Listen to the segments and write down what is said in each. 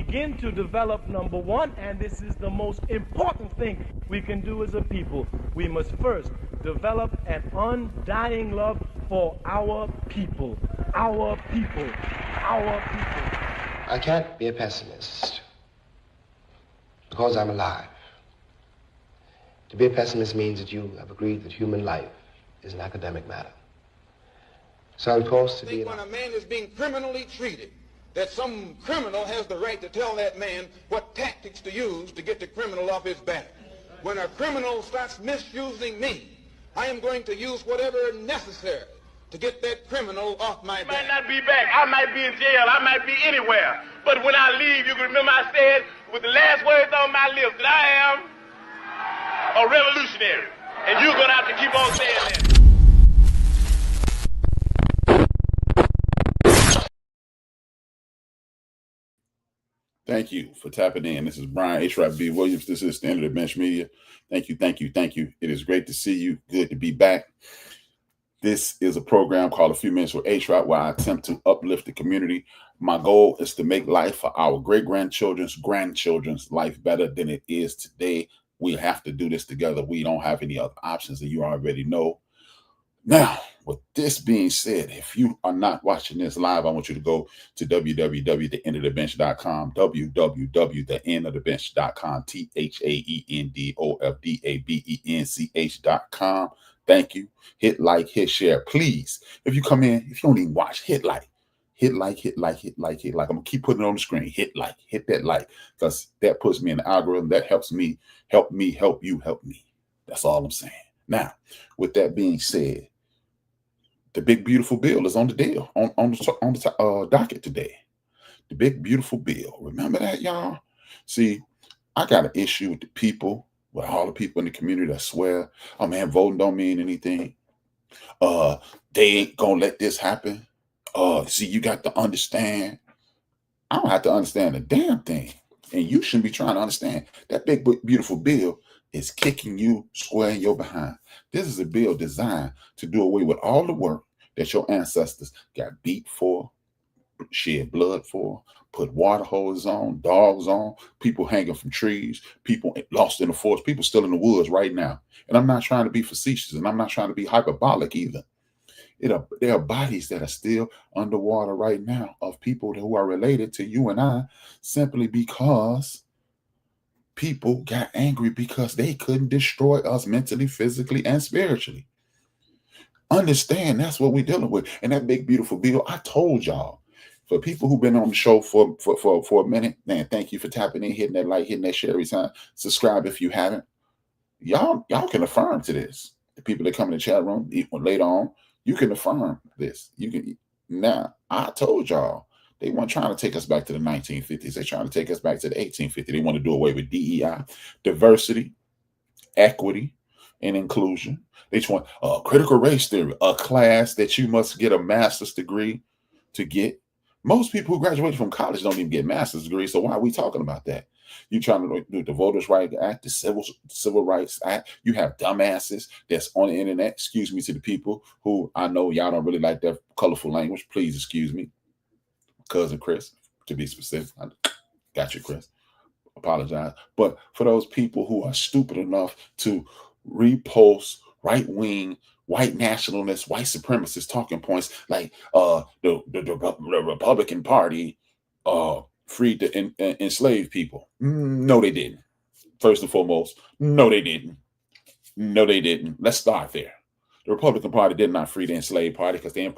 begin to develop, number one, and this is the most important thing we can do as a people, we must first develop an undying love for our people. Our people. Our people. I can't be a pessimist because I'm alive. To be a pessimist means that you have agreed that human life is an academic matter. So I'm forced to be... When a man is being criminally treated, that some criminal has the right to tell that man what tactics to use to get the criminal off his back. When a criminal starts misusing me, I am going to use whatever is necessary to get that criminal off my back. I might not be back. I might be in jail. I might be anywhere. But when I leave, you can remember I said with the last words on my lips that I am a revolutionary. And you're going to have to keep on saying that. Thank you for tapping in. This is Brian HRap B. Williams. This is the End of the Bench Media. Thank you, thank you, thank you. It is great to see you. Good to be back. This is a program called A Few Minutes with HRap where I attempt to uplift the community. My goal is to make life for our great-grandchildren's grandchildren's life better than it is today. We have to do this together. We don't have any other options, and you already know. Now, with this being said, if you are not watching this live, I want you to go to www.theendofthebench.com, www.theendofthebench.com, THAENDOFDABENCH.com. Thank you. Hit like, hit share, please. If you come in, if you don't even watch, hit like. Hit like, hit like, hit like, hit like. I'm going to keep putting it on the screen. Hit like, hit that like, because that puts me in the algorithm. That helps me, help you, help me. That's all I'm saying. Now, with that being said, the big beautiful bill is on the deal, on the docket today. The big beautiful bill. Remember that, y'all? See, I got an issue with the people, with all the people in the community that swear, oh man, voting don't mean anything. They ain't gonna let this happen. See, you got to understand. I don't have to understand a damn thing. And you shouldn't be trying to understand. That big beautiful bill is kicking you square in your behind. This is a bill designed to do away with all the work that your ancestors got beat for, shed blood for, put water hoses on, dogs on, people hanging from trees, people lost in the forest, people still in the woods right now. And I'm not trying to be facetious, and I'm not trying to be hyperbolic either. There are bodies that are still underwater right now of people who are related to you and I simply because people got angry because they couldn't destroy us mentally, physically, and spiritually. Understand that's what we're dealing with. And that big, beautiful bill, I told y'all, for people who've been on the show for a minute, man, thank you for tapping in, hitting that like, hitting that share every time. Subscribe if you haven't. Y'all can affirm to this. The people that come in the chat room later on, you can affirm this. You can. Now, I told y'all, they weren't trying to take us back to the 1950s. They're trying to take us back to the 1850s. They want to do away with DEI, diversity, equity, and inclusion. They just want critical race theory, a class that you must get a master's degree to get. Most people who graduate from college don't even get master's degrees. So why are we talking about that? You trying to do the Voters' Rights Act, the Civil Rights Act. You have dumbasses that's on the internet. Excuse me to the people who I know y'all don't really like that colorful language. Please excuse me. Cousin Chris, to be specific. Got you, Chris. Apologize. But for those people who are stupid enough to repost right-wing, white nationalist, white supremacist talking points like the Republican Party freed the enslaved people. No, they didn't. First and foremost, no, they didn't. No, they didn't. Let's start there. The Republican Party did not free the enslaved party because the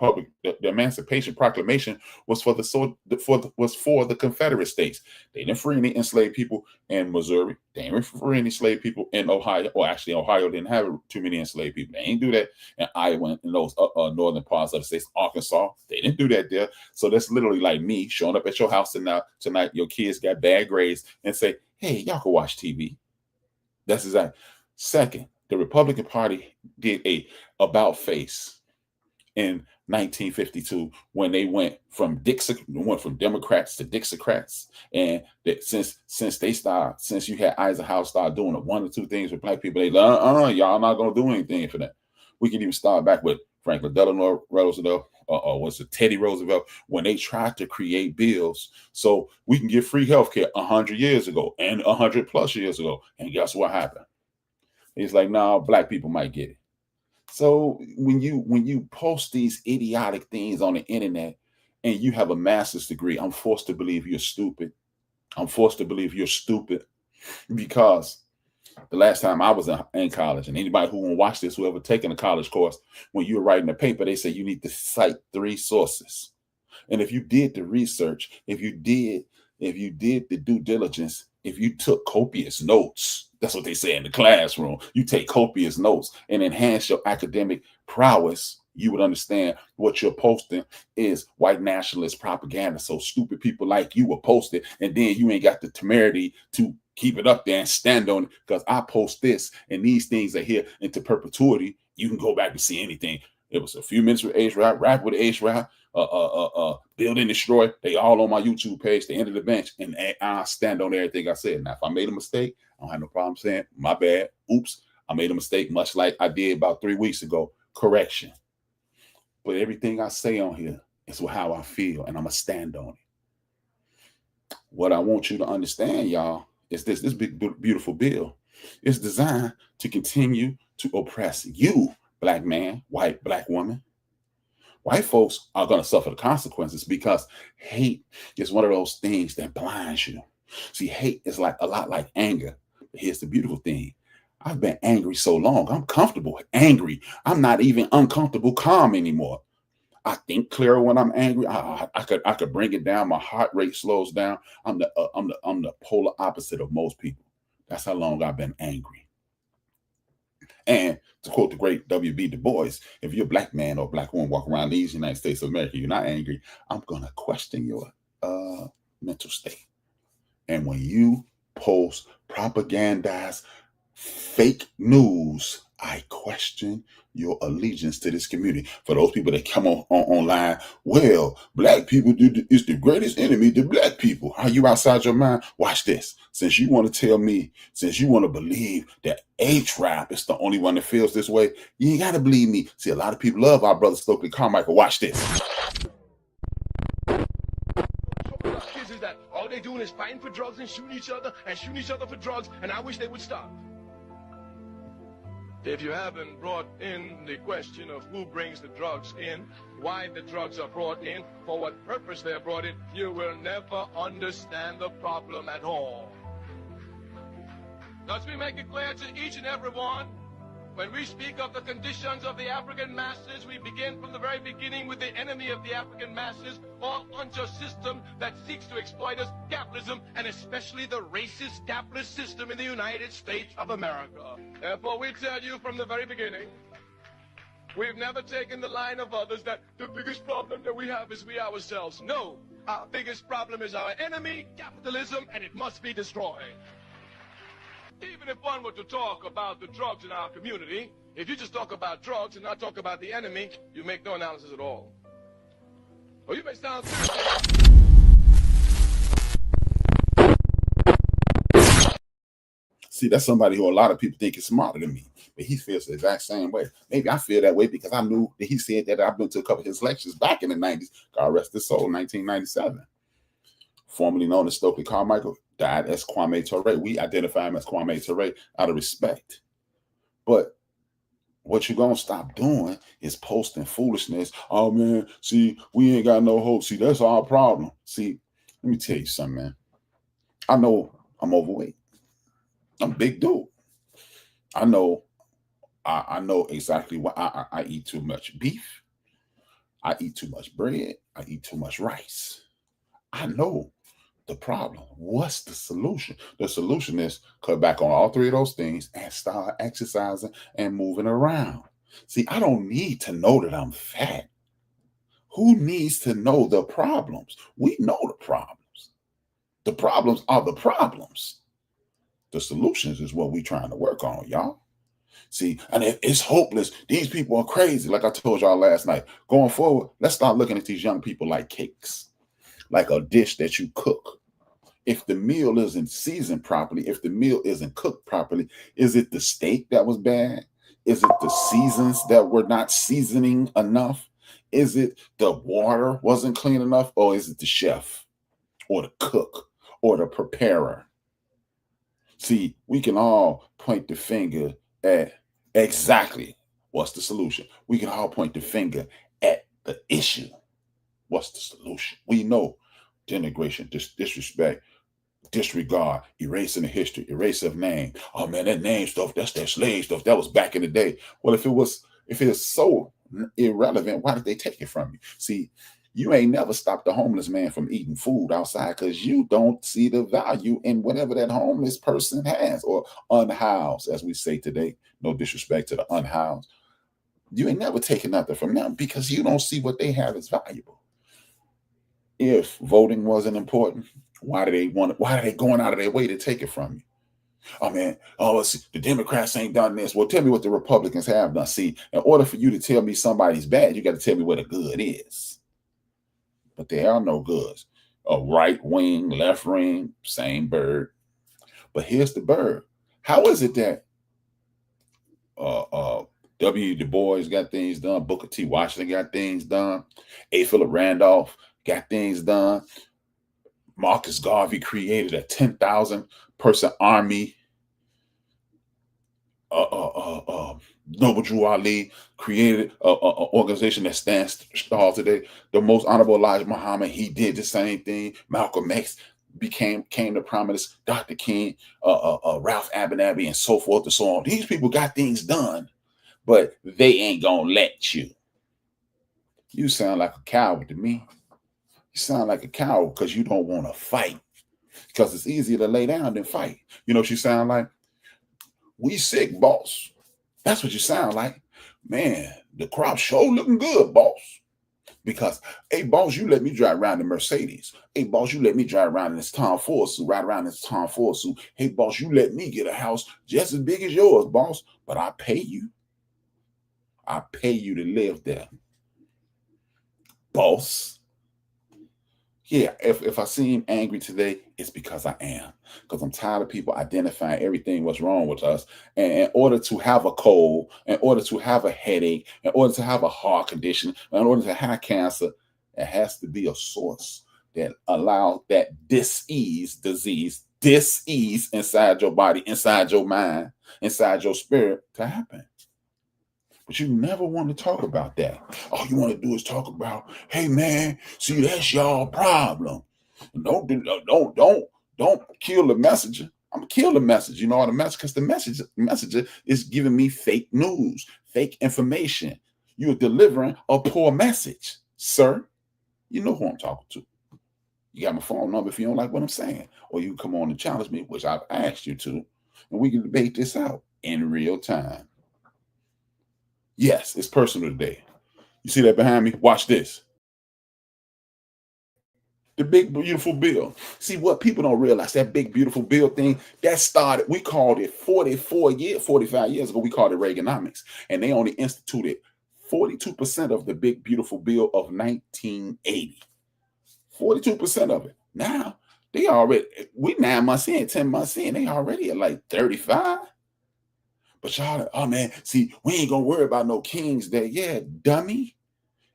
Emancipation Proclamation was for the Confederate States. They didn't free any enslaved people in Missouri. They didn't free any enslaved people in Ohio. Or actually, Ohio didn't have too many enslaved people. They didn't do that in Iowa and those northern parts of the states. Arkansas, they didn't do that there. So that's literally like me showing up at your house tonight. Your kids got bad grades and say, "Hey, y'all can watch TV." That's exactly. Second, the Republican Party did a about face in 1952 when they went from Democrats to Dixiecrats, and that since you had Eisenhower start doing one or two things with black people, they y'all not gonna do anything for that. We can even start back with Franklin Delano Roosevelt, was it Teddy Roosevelt, when they tried to create bills so we can get free healthcare 100 years ago and 100 plus years ago. And guess what happened? It's like, no, black people might get it. So when you post these idiotic things on the internet and you have a master's degree, I'm forced to believe you're stupid. I'm forced to believe you're stupid because the last time I was in college, and anybody who will watch this, who ever taken a college course, when you were writing a paper, they say you need to cite 3 sources. And if you did the research, if you did the due diligence, if you took copious notes, that's what they say in the classroom, you take copious notes and enhance your academic prowess, you would understand what you're posting is white nationalist propaganda. So stupid people like you will post it, and then you ain't got the temerity to keep it up there and stand on it because I post this and these things are here into perpetuity. You can go back and see anything. It was a few minutes with HRap, rap with HRap, build and destroy. They all on my YouTube page, the end of the bench, and I stand on everything I said. Now, if I made a mistake, I don't have no problem saying my bad. Oops, I made a mistake, much like I did about 3 weeks ago. Correction. But everything I say on here is how I feel, and I'm gonna stand on it. What I want you to understand, y'all, is this big, beautiful bill is designed to continue to oppress you, black man, white, black woman. White folks are going to suffer the consequences because hate is one of those things that blinds you. See, hate is like a lot like anger. But here's the beautiful thing. I've been angry so long. I'm comfortable angry. I'm not even uncomfortable calm anymore. I think clearer when I'm angry. I could bring it down. My heart rate slows down. I'm the polar opposite of most people. That's how long I've been angry. And to quote the great W.B. Du Bois, if you're a black man or a black woman walking around these United States of America, you're not angry, I'm gonna question your mental state. And when you post propagandized fake news, I question your allegiance to this community. For those people that come on online, well, black people is the greatest enemy to black people. Are you outside your mind? Watch this. Since you want to tell me, since you want to believe that HRap is the only one that feels this way, you ain't got to believe me. See, a lot of people love our brother Stokely Carmichael. Watch this. Kids is that all they doing is fighting for drugs and shooting each other for drugs, and I wish they would stop. If you haven't brought in the question of who brings the drugs in, why the drugs are brought in, for what purpose they're brought in, you will never understand the problem at all. Thus we make it clear to each and every one, when we speak of the conditions of the African masses, we begin from the very beginning with the enemy of the African masses, all unjust system that seeks to exploit us, capitalism, and especially the racist capitalist system in the United States of America. Therefore, we tell you from the very beginning, we've never taken the line of others that the biggest problem that we have is we ourselves. No, our biggest problem is our enemy, capitalism, and it must be destroyed. Even if one were to talk about the drugs in our community, if you just talk about drugs and not talk about the enemy, you make no analysis at all. Or you may sound serious. See, that's somebody who a lot of people think is smarter than me, but he feels the exact same way. Maybe I feel that way because I knew that he said that. I've been to a couple of his lectures back in the 90s. God rest his soul, 1997. Formerly known as Stokely Carmichael, died as Kwame Ture. We identify him as Kwame Ture out of respect. But what you're going to stop doing is posting foolishness. Oh, man, see, we ain't got no hope. See, that's our problem. See, let me tell you something, man. I know I'm overweight. I'm a big dude. I know exactly why I eat too much beef. I eat too much bread. I eat too much rice. I know the problem. What's the solution? The solution is cut back on all 3 of those things and start exercising and moving around. See, I don't need to know that I'm fat. Who needs to know the problems? We know the problems. The problems are the problems. The solutions is what we're trying to work on, y'all. See, and it's hopeless. These people are crazy. Like I told y'all last night. Going forward, let's start looking at these young people like cakes, like a dish that you cook. If the meal isn't seasoned properly, if the meal isn't cooked properly, is it the steak that was bad? Is it the seasons that were not seasoning enough? Is it the water wasn't clean enough? Or is it the chef or the cook or the preparer? See, we can all point the finger at exactly what's the solution. We can all point the finger at the issue. What's the solution? We know denigration, disrespect, disregard, erasing the history, erase of name. Oh man, that name stuff, that's that slave stuff. That was back in the day. Well, if it is so irrelevant, why did they take it from you? See, you ain't never stopped a homeless man from eating food outside because you don't see the value in whatever that homeless person has, or unhoused, as we say today. No disrespect to the unhoused. You ain't never taken nothing from them because you don't see what they have as valuable. If voting wasn't important, why are they going out of their way to take it from you? Oh man, the Democrats ain't done this. Well, tell me what the Republicans have done. See, in order for you to tell me somebody's bad, you got to tell me what a good is. But there are no goods. A right wing, left wing, same bird. But here's the bird. How is it that W. Du Bois got things done, Booker T. Washington got things done, A. Philip Randolph got things done, Marcus Garvey created a 10,000 person army, Noble Drew Ali created an organization that stands tall today. The most honorable Elijah Muhammad, he did the same thing. Malcolm X came to prominence. Dr. King, Ralph Abernathy, and so forth and so on. These people got things done, but they ain't gonna let you. You sound like a coward to me. You sound like a coward because you don't want to fight. Because it's easier to lay down than fight. You know what you sound like? We sick, boss. That's what you sound like. Man, the crop sure looking good, boss. Because, hey, boss, you let me drive around in Mercedes. Hey, boss, you let me drive around in this Tom Ford suit, ride around in this Tom Ford suit. Hey, boss, you let me get a house just as big as yours, boss. But I pay you. I pay you to live there. Boss. Yeah, if I seem angry today, it's because I am. Because I'm tired of people identifying everything what's wrong with us. And in order to have a cold, in order to have a headache, in order to have a heart condition, in order to have cancer, it has to be a source that allows that disease inside your body, inside your mind, inside your spirit to happen. But you never want to talk about that. All you want to do is talk about, hey man, see, that's y'all problem. Don't kill the messenger. I'm gonna kill the message. You know what the message? Because the messenger is giving me fake news, fake information. You're delivering a poor message, sir. You know who I'm talking to. You got my phone number if you don't like what I'm saying, or you can come on and challenge me, which I've asked you to, and we can debate this out in real time. Yes, it's personal today. You see that behind me? Watch this. The big, beautiful bill. See, what people don't realize, that big, beautiful bill thing, that started, we called it 45 years ago, we called it Reaganomics. And they only instituted 42% of the big, beautiful bill of 1980. 42% of it. Now, we 9 months in, 10 months in, they already at like 35. But y'all, oh man, see, we ain't gonna worry about no King's Day. Yeah, dummy.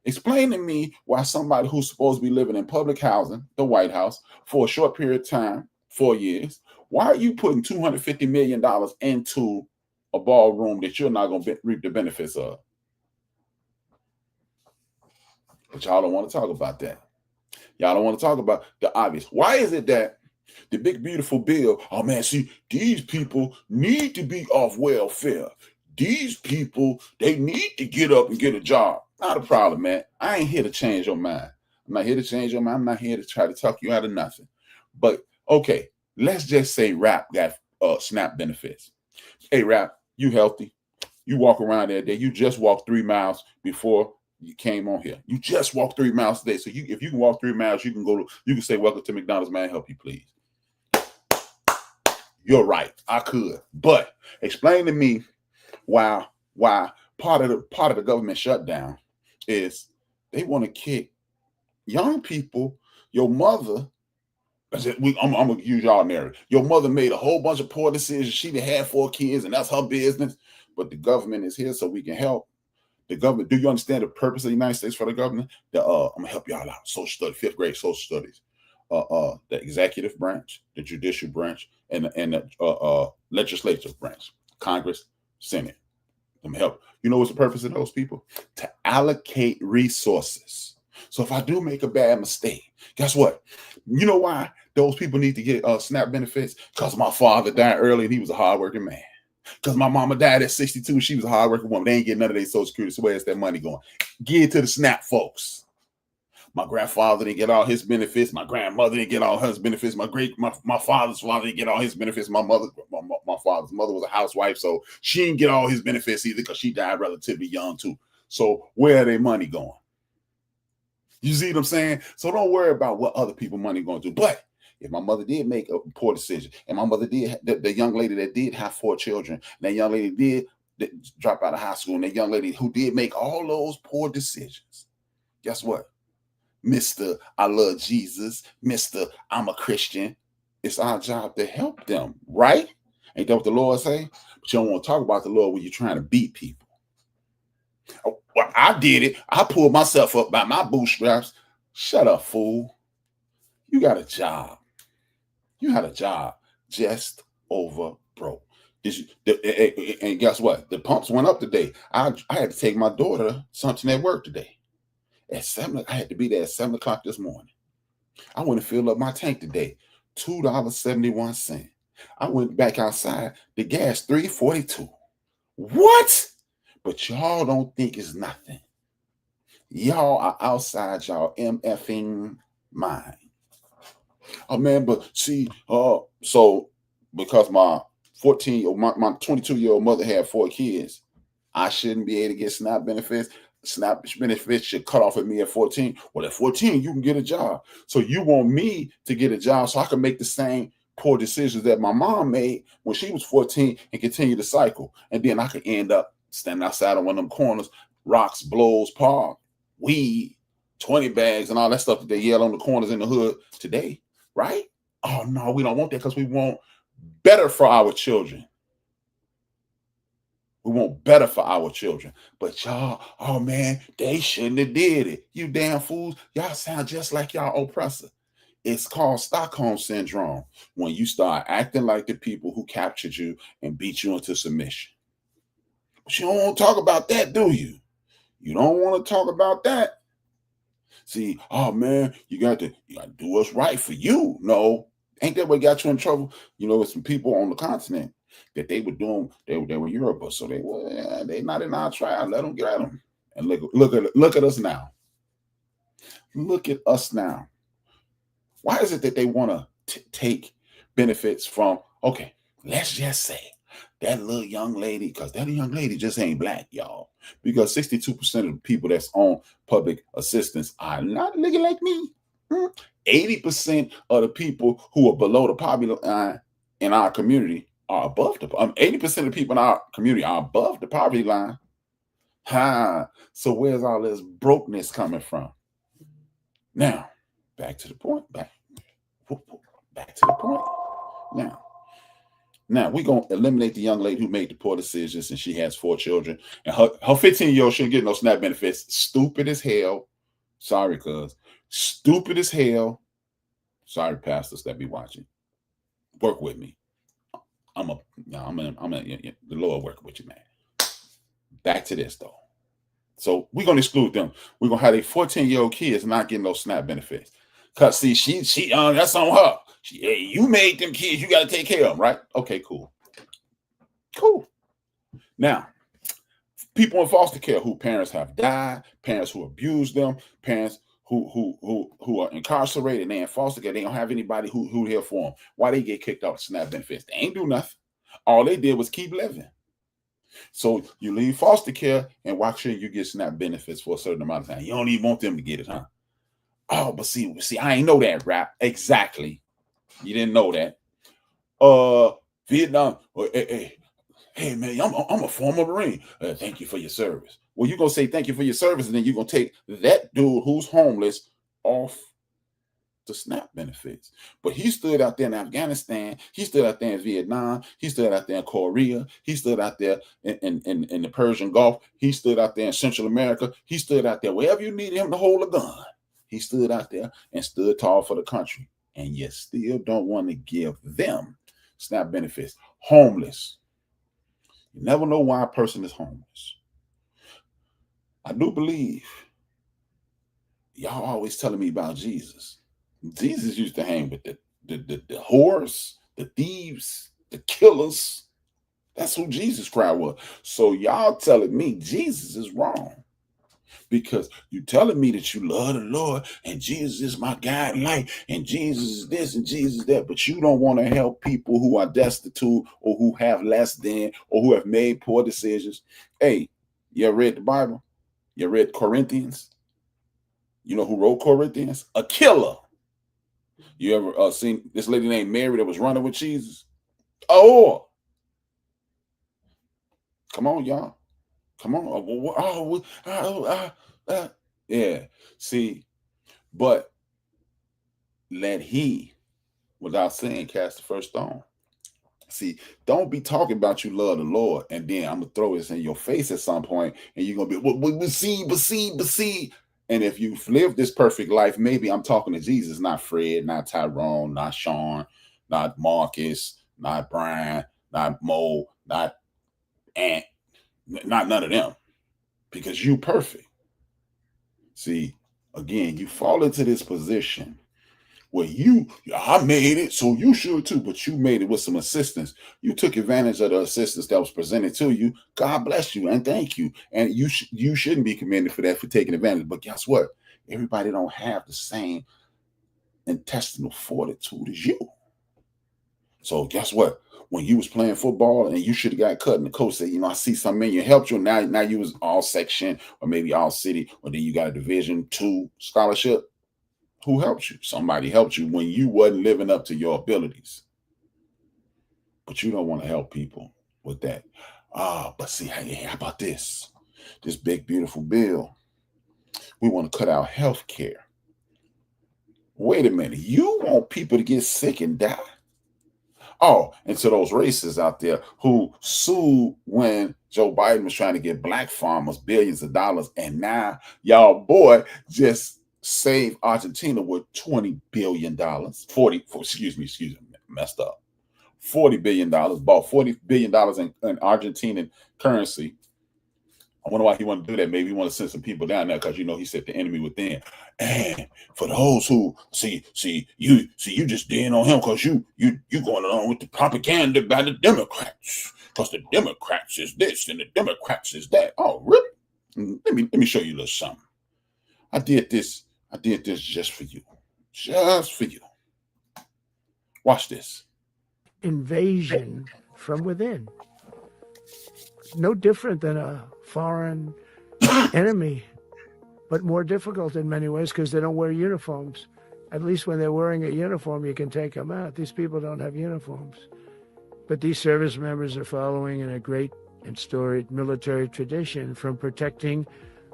Explain to me why somebody who's supposed to be living in public housing, the White House, for a short period of time, 4 years, why are you putting $250 million into a ballroom that you're not gonna reap the benefits of? But y'all don't want to talk about that. Y'all don't want to talk about the obvious. Why is it that the big, beautiful bill, oh man, see, these people need to be off welfare. These people, they need to get up and get a job. Not a problem, man. I ain't here to change your mind. I'm not here to change your mind. I'm not here to try to talk you out of nothing. But, okay, let's just say HRap got SNAP benefits. Hey, HRap, you healthy. You walk around every day. You just walked 3 miles before you came on here. You just walked 3 miles a day. So if you can walk 3 miles, you can say, welcome to McDonald's, may I help you, please? You're right. I could. But explain to me why part of the government shutdown is they want to kick young people. Your mother, I'm gonna use y'all narrative. Your mother made a whole bunch of poor decisions. She had 4 kids, and that's her business. but the government is here so we can help. The government, do you understand the purpose of the United States for the government? I'm gonna help y'all out. Social studies, 5th grade social studies. The executive branch, the judicial branch, and the legislative branch, Congress, Senate. Let me help. You know what's the purpose of those people? To allocate resources. So if I do make a bad mistake, guess what? You know why those people need to get SNAP benefits? Because my father died early and he was a hardworking man. Because my mama died at 62, she was a hardworking woman. They ain't getting none of their Social Security. So where's that money going? Give it to the SNAP folks. My grandfather didn't get all his benefits. My grandmother didn't get all her benefits. My father's father didn't get all his benefits. My father's mother was a housewife, so she didn't get all his benefits either because she died relatively young too. So where are their money going? You see what I'm saying? So don't worry about what other people' money going to do. But if my mother did make a poor decision, and my mother did, the young lady that did have 4 children, and that young lady did drop out of high school, and that young lady who did make all those poor decisions, guess what? Mr. I love Jesus, Mr. I'm a Christian. It's our job to help them, right? Ain't that what the Lord say? But you don't want to talk about the Lord when you're trying to beat people. Oh, well, I did it. I pulled myself up by my bootstraps. Shut up, fool. You got a job. You had a job just over broke. And guess what? The pumps went up today. I had to take my daughter something at work today. At 7, I had to be there at 7 o'clock this morning. I went and filled up my tank today, $2.71. I went back outside. The gas $3.42. What? But y'all don't think it's nothing. Y'all are outside y'all MFing mind. Oh man, but see, so because my 22-year-old mother had 4 kids, I shouldn't be able to get SNAP benefits. SNAP benefits should cut off at me at 14. Well, at 14, you can get a job. So you want me to get a job so I can make the same poor decisions that my mom made when she was 14 and continue the cycle. And then I could end up standing outside on one of them corners, rocks, blows, park, weed, 20 bags, and all that stuff that they yell on the corners in the hood today, right? Oh, no, we don't want that because we want better for our children. We want better for our children. But y'all, oh man, they shouldn't have did it. You damn fools. Y'all sound just like y'all oppressor. It's called Stockholm Syndrome when you start acting like the people who captured you and beat you into submission. But you don't want to talk about that, do you? You don't want to talk about that. See, oh man, you got to do what's right for you. No, ain't that what got you in trouble? You know, some people on the continent that they were doing, they were Europe, so they not in our trial. Let them get them. And look at us now. Look at us now. Why is it that they want to take benefits from? Okay, let's just say that little young lady, because that young lady just ain't black, y'all. Because 62% of the people that's on public assistance are not looking like me. 80% of the people who are below the poverty line in our community are above the 80% of the people in our community are above the poverty line. So where's all this brokenness coming from? Now, back to the point. Back to the point. Now we're gonna eliminate the young lady who made the poor decisions and she has 4 children and her 15-year-old shouldn't get no SNAP benefits. Stupid as hell. Sorry, cuz. Stupid as hell. Sorry, pastors that be watching. Work with me. The Lord working with you, man. Back to this though. So we're gonna exclude them. We're gonna have a 14-year-old kids not getting no SNAP benefits. Cause see, she that's on her. Hey, you made them kids, you gotta take care of them, right? Okay, cool. Now, people in foster care who parents have died, parents who abuse them, parents who are incarcerated, they in foster care, they don't have anybody who here for them. Why they get kicked off SNAP benefits? They ain't do nothing. All they did was keep living. So you leave foster care and watch sure you get SNAP benefits for a certain amount of time. You don't even want them to get it, huh? Oh, but see, I ain't know that, rap. Exactly. You didn't know that. Vietnam. Hey man, I'm a former Marine. Thank you for your service. Well, you're gonna say thank you for your service, and then you're gonna take that dude who's homeless off the SNAP benefits. But he stood out there in Afghanistan. He stood out there in Vietnam. He stood out there in Korea. He stood out there in the Persian Gulf. He stood out there in Central America. He stood out there wherever you needed him to hold a gun. He stood out there and stood tall for the country. And you still don't want to give them SNAP benefits. Homeless. You never know why a person is homeless. I do believe y'all always telling me about Jesus. Jesus used to hang with the whores, the thieves, the killers. That's who Jesus Christ was. So y'all telling me Jesus is wrong. Because you telling me that you love the Lord and Jesus is my God in life and Jesus is this and Jesus is that, but you don't want to help people who are destitute or who have less than or who have made poor decisions. Hey, you ever read the Bible? You read Corinthians? You know who wrote Corinthians? A killer. You ever seen this lady named Mary that was running with Jesus? Oh, come on, y'all. Come on. Yeah. See, but let he, without saying, cast the first stone. See, don't be talking about you love the Lord, and then I'm going to throw this in your face at some point, and you're going to be, but see. And if you've lived this perfect life, maybe I'm talking to Jesus, not Fred, not Tyrone, not Sean, not Marcus, not Brian, not Mo, not Ant, not none of them, because you perfect. See, again, you fall into this position where I made it, so you should too, but you made it with some assistance. You took advantage of the assistance that was presented to you. God bless you and thank you. And you shouldn't be commended for that, for taking advantage. But guess what? Everybody don't have the same intestinal fortitude as you. So guess what? When you was playing football and you should have got cut, and the coach said, I see something in you, helped you. Now you was all section or maybe all city, or then you got a Division II scholarship. Who helped you? Somebody helped you when you wasn't living up to your abilities. But you don't want to help people with that. But see, hey, how about this? This big, beautiful bill. We want to cut out health care. Wait a minute. You want people to get sick and die? Oh, and to those racists out there who sued when Joe Biden was trying to get black farmers billions of dollars, and now y'all boy just saved Argentina with $20 billion. Messed up. $40 billion, bought $40 billion in Argentinian currency. I wonder why he want to do that. Maybe he want to send some people down there because he said the enemy within. And for those who see you just did on him because you going along with the propaganda by the Democrats because the Democrats is this and the Democrats is that. Oh, really? Let me show you a little something. I did this just for you. Just for you. Watch this. Invasion from within. No different than a foreign enemy, but more difficult in many ways because they don't wear uniforms. At least when they're wearing a uniform, you can take them out. These people don't have uniforms. But these service members are following in a great and storied military tradition, from protecting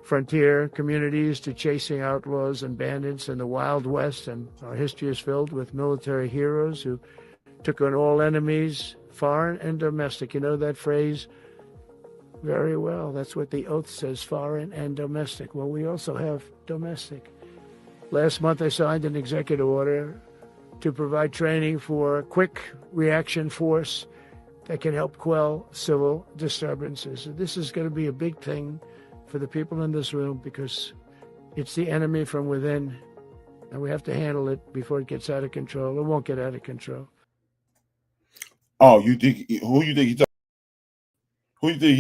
frontier communities to chasing outlaws and bandits in the Wild West. And our history is filled with military heroes who took on all enemies, foreign and domestic. You know that phrase very well. That's what the oath says, foreign and domestic. Well, we also have domestic. Last month, I signed an executive order to provide training for a quick reaction force that can help quell civil disturbances. And this is going to be a big thing for the people in this room because it's the enemy from within, and we have to handle it before it gets out of control. It won't get out of control. Oh, who you think he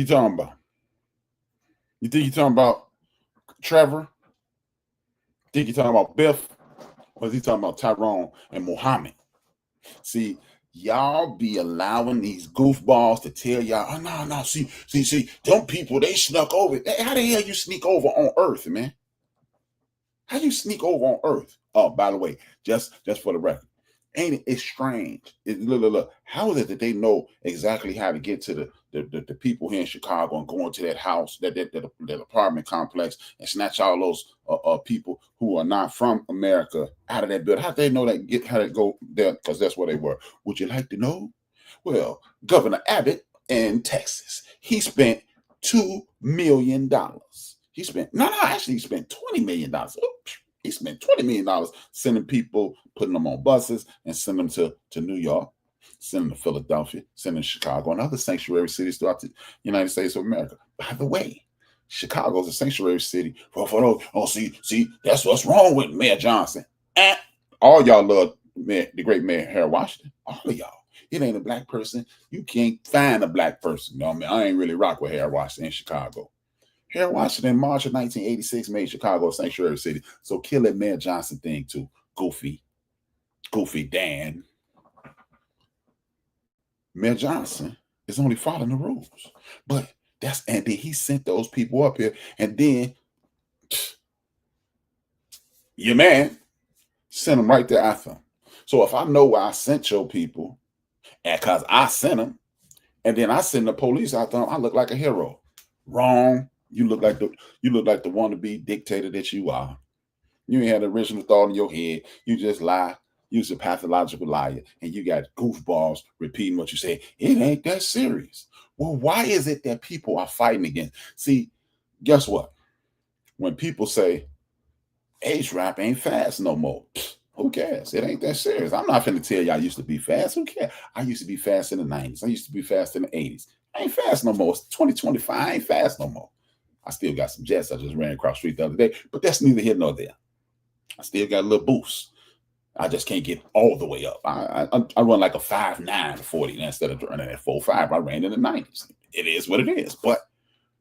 talking about? You think he talking about Trevor? Think he talking about Biff? Or is he talking about Tyrone and Muhammad? See, y'all be allowing these goofballs to tell y'all, oh, no, see, them people, they snuck over. How the hell you sneak over on Earth, man? How you sneak over on Earth? Oh, by the way, just for the record, ain't it? It's strange. Look. How is it that they know exactly how to get to the people here in Chicago and go into that house, that apartment complex, and snatch all those people who are not from America out of that building. How do they know that? How they go there? Because that's where they were. Would you like to know? Well, Governor Abbott in Texas, he spent $2 million. He spent he spent $20 million. Oops. He spent $20 million sending people, putting them on buses, and sending them to New York, sending them to Philadelphia, sending them to Chicago, and other sanctuary cities throughout the United States of America. By the way, Chicago is a sanctuary city for those. Oh, see, that's what's wrong with Mayor Johnson. All y'all love the great Mayor Harold Washington. All of y'all. It ain't a black person. You can't find a black person. You know what I mean? I ain't really rock with Harold Washington in Chicago. Harold Washington, in March of 1986, made Chicago a sanctuary city. So kill that Mayor Johnson thing too. Goofy Dan. Mayor Johnson is only following the rules. But and then he sent those people up here, and then your man sent them right there after him. So if I know why I sent your people, and because I sent them, and then I send the police after them, I look like a hero. Wrong. You look like the wannabe dictator that you are. You ain't had the original thought in your head. You just lie. You're a pathological liar, and you got goofballs repeating what you say. It ain't that serious. Well, why is it that people are fighting against? See, guess what? When people say HRap ain't fast no more, who cares? It ain't that serious. I'm not finna tell you I used to be fast. Who cares? I used to be fast in the 90s. I used to be fast in the 80s. I ain't fast no more. It's 2025. I ain't fast no more. I still got some jets. I just ran across the street the other day, but that's neither here nor there. I still got a little boost. I just can't get all the way up. I run like a 5.9 40 instead of running at 4.5. I ran in the 90s. It is what it is. But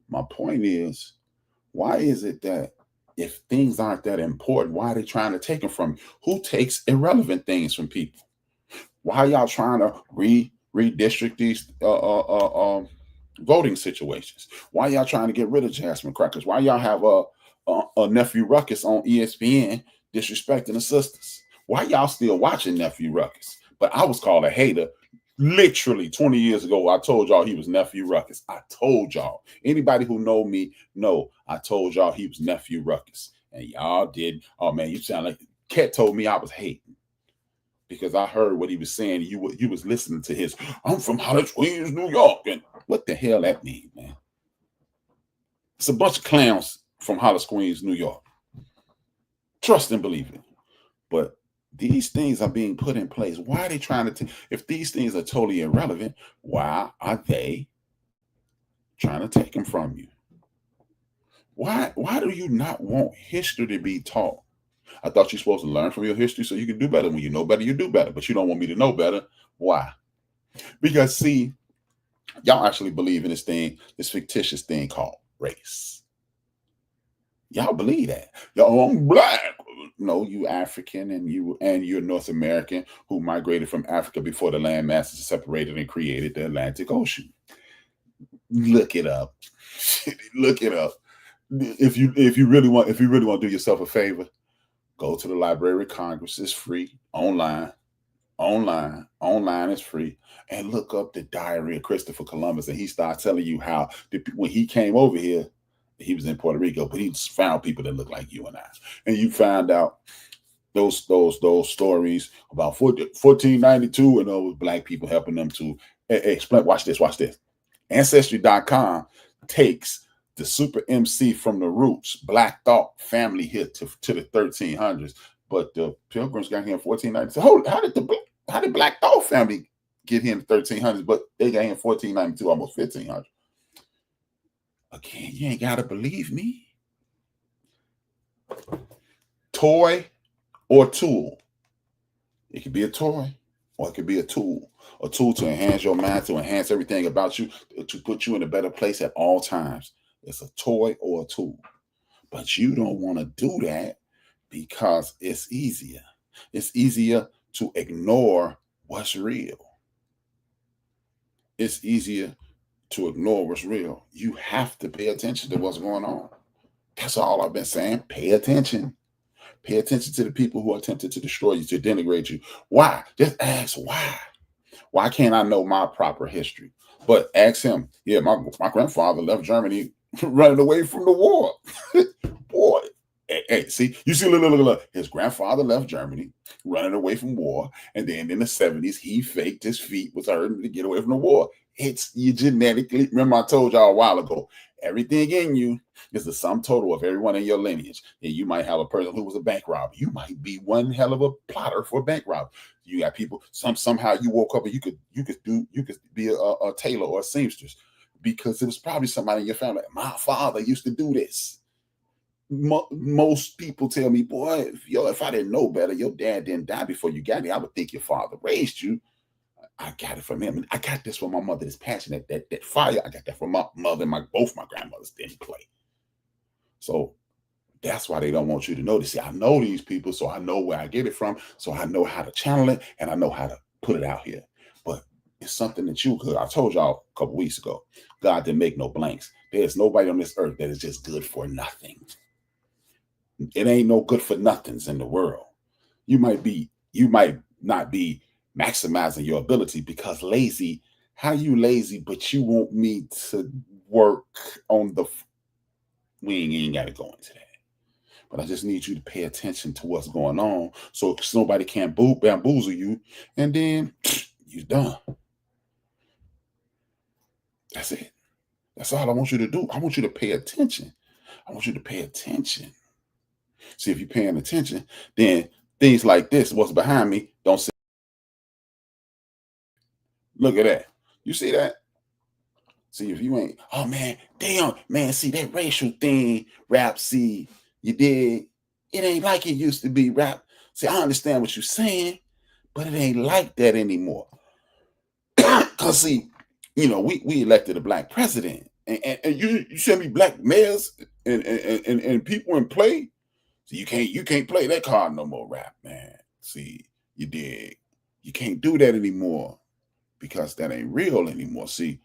my point is, why is it that if things aren't that important, why are they trying to take them from you? Who takes irrelevant things from people? Why are y'all trying to redistrict these voting situations? Why y'all trying to get rid of Jasmine Crackers? Why y'all have a Nephew Ruckus on ESPN disrespecting the sisters? Why y'all still watching Nephew Ruckus? But I was called a hater literally 20 years ago. I told y'all he was Nephew Ruckus. I told y'all. Anybody who know me know I told y'all he was Nephew Ruckus. And y'all did. Oh man, you sound like Cat told me I was hating because I heard what he was saying. You was listening to his, I'm from Hollis, Queens, New York. And what the hell that mean, man? It's a bunch of clowns from Hollis, Queens, New York. Trust and believe it. But these things are being put in place. Why are they trying to if these things are totally irrelevant, why are they trying to take them from you? Why do you not want history to be taught? I thought you're supposed to learn from your history so you can do better. When you know better, you do better. But you don't want me to know better. Why? Because see, y'all actually believe in this fictitious thing called race. Y'all believe that. Y'all, I'm black. No, you African and you're North American who migrated from Africa before the land masses separated and created the Atlantic Ocean. Look it up. Look it up. If you really want to do yourself a favor, go to the Library of Congress. It's free. Online is free. And look up the Diary of Christopher Columbus, and he starts telling you how when he came over here, he was in Puerto Rico, but he found people that look like you and I. And you found out those stories about 1492 and those black people helping them to explain. Watch this. Ancestry.com takes the super MC from the roots, Black Thought family here to the 1300s. But the Pilgrims got here in 1492. How did Black Thought family get here in the 1300s? But they got here in 1492, almost 1500. Again, you ain't got to believe me. Toy or tool. It could be a toy or it could be a tool. A tool to enhance your mind, to enhance everything about you, to put you in a better place at all times. It's a toy or a tool. But you don't want to do that because it's easier. It's easier to ignore what's real. It's easier to ignore what's real. You have to pay attention to what's going on. That's all I've been saying. Pay attention. Pay attention to the people who are attempted to destroy you, to denigrate you. Why? Just ask why. Why can't I know my proper history? But ask him. Yeah, my grandfather left Germany running away from the war. Boy. Hey, see, you see, look. His grandfather left Germany running away from war. And then in the 70s, he faked his feet was hurting to get away from the war. It's you genetically. Remember, I told y'all a while ago, everything in you is the sum total of everyone in your lineage. And you might have a person who was a bank robber. You might be one hell of a plotter for a bank robber. You got people, somehow you woke up and you could be a tailor or a seamstress because it was probably somebody in your family. My father used to do this. Most people tell me, boy, if I didn't know better, your dad didn't die before you got me, I would think your father raised you. I got it from him. I got this from my mother. This passion, that fire. I got that from my mother and both my grandmothers didn't play. So that's why they don't want you to know this. See, I know these people, so I know where I get it from. So I know how to channel it and I know how to put it out here. But it's something that I told y'all a couple weeks ago, God didn't make no blanks. There's nobody on this earth that is just good for nothing. It ain't no good for nothings in the world. You might not be maximizing your ability because lazy. How you lazy, but you want me to work on we ain't got to go into that. But I just need you to pay attention to what's going on so nobody can't bamboozle you, and then you're done. That's it. That's all I want you to do. I want you to pay attention. I want you to pay attention. See, if you're paying attention, then things like this, what's behind me, don't say. Look at that. You see that? See, if you ain't, oh man, damn, man, see that racial thing, rap, see, you did. It ain't like it used to be, rap. See, I understand what you're saying, but it ain't like that anymore. Because, see, we elected a black president, and you send me black mayors and people in play. So you can't play that card no more, rap, man. See, you dig. You can't do that anymore because that ain't real anymore. See,